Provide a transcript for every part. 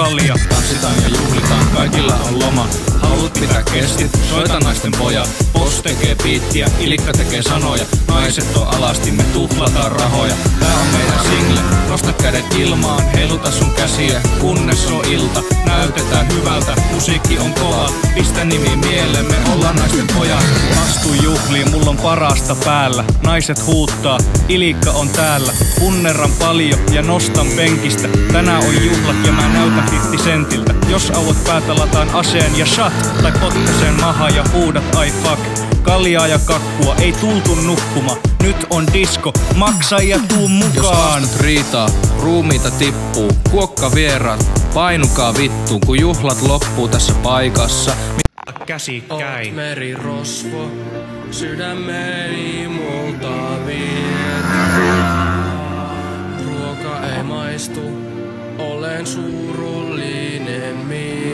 Kallia. Tanssitaan ja juhlitaan, kaikilla on loma. Haluat pitää kestit, soita naisten pojat. Boss tekee biittiä, Ilikka tekee sanoja. Naiset on alasti, me tuhlataan rahoja. Tää on meidän single, nosta kädet ilmaan. Heiluta sun käsiä, kunnes on ilta. Näytetään hyvältä, musiikki on kova. Pistä nimi mieleen, me ollaan naisten pojat. Astu juhliin, mulla on parasta päällä. Naiset huuttaa, Ilikka on täällä. Punnerran paljon ja nostan penkistä. Tänään on juhlat ja mä näytän 50 sentiltä. Jos auot päätä, lataan aseen ja shot. Tai potkaseen maha ja huudat ai fuck. Kaljaa ja kakkua, ei tultu nukkuma. Nyt on disco, maksa ja tuu mukaan. Jos astat riitaa, ruumiita tippuu. Kuokka vieraat, painukaa vittuun. Kun juhlat loppuu tässä paikassa. Käsikkäin. Oot merirosvo, sydämeni multa viet. Ruoka ei maistu, olen surullinen mies.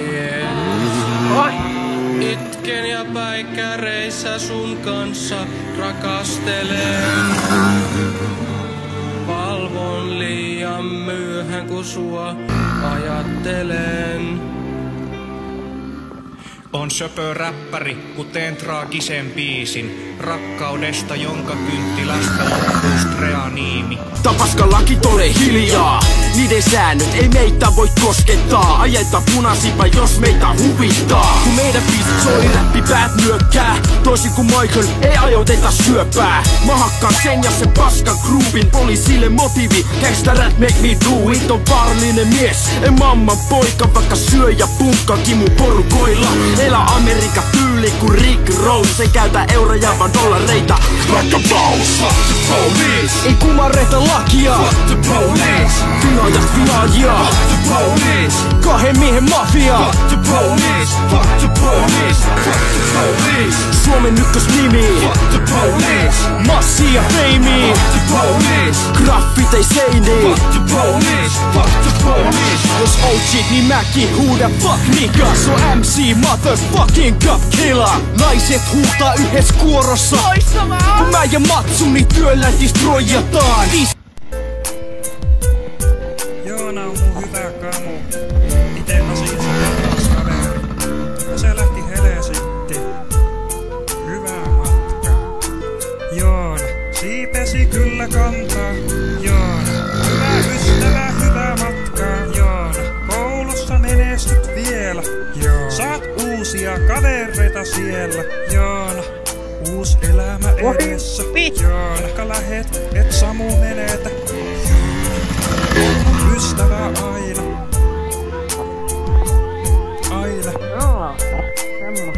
Itken ja päikkäreissä sun kanssa rakastelen. Valvon liian myöhään kun sua ajattelen. On söpö räppäri, kuten traagisen biisin. Rakkaudesta, jonka kynttilästä loppuu streaniimi. Tapaska lakit ole hiljaa. Niiden säännöt ei meitä voi koskettaa. Ajeta punasipa jos meitä huvittaa. Kun meidän biisit soi, räppipäät nyökkää. Toisin kuin Michael, ei ajoiteta syöpää. Mä hakkaan sen ja sen paskan groupin. Poliisille motiivi, gangsta rap make me do it. On vaarallinen mies, en mamman poika. Vaikka syö ja punkka kimu porukoilla. Elä Amerikka tyyli kuin Rick Ross. Se käytä euroja vaan dollareita. Like a boss, fuck the police. Ei kumarreita lakia, fuck the police. Vinoita vihaajia, fuck the police. Kahden miehen mafia, fuck the police. Fuck the police, fuck the police. Suomen ykkösnimi, fuck the police. Massi ja feimi, fuck the police. Graffitei seiniin, fuck the police. Fuck the police. Jos OGt niin mäkin huudan fuck nigga. So MC motherfucking cup killer. Naiset huutaa yhdessä kuorossa. Kun mä ja Matsuni työllä destroyataan. Joona on mun hyvä kamu. Ite asin se paras kaveri. Ja se lähti Helsinki. Hyvää matkaa. Joona siipesi kyllä kantaa. Joona hyvä ystävä, hyvää matkaa. Joona koulussa menestyt vielä. Joona saat uusia kavereita siellä. Joona uus elämä edessä. Joona lähet, et Samu menetä. On ystävä aina. Aina. Joo, semmo.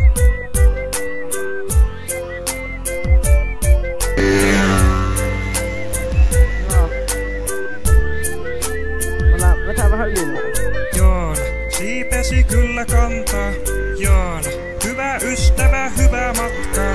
Joo. Vetää vähän yli. Joona siipesi kyllä kantaa. Joona hyvä ystävä, hyvää matkaa.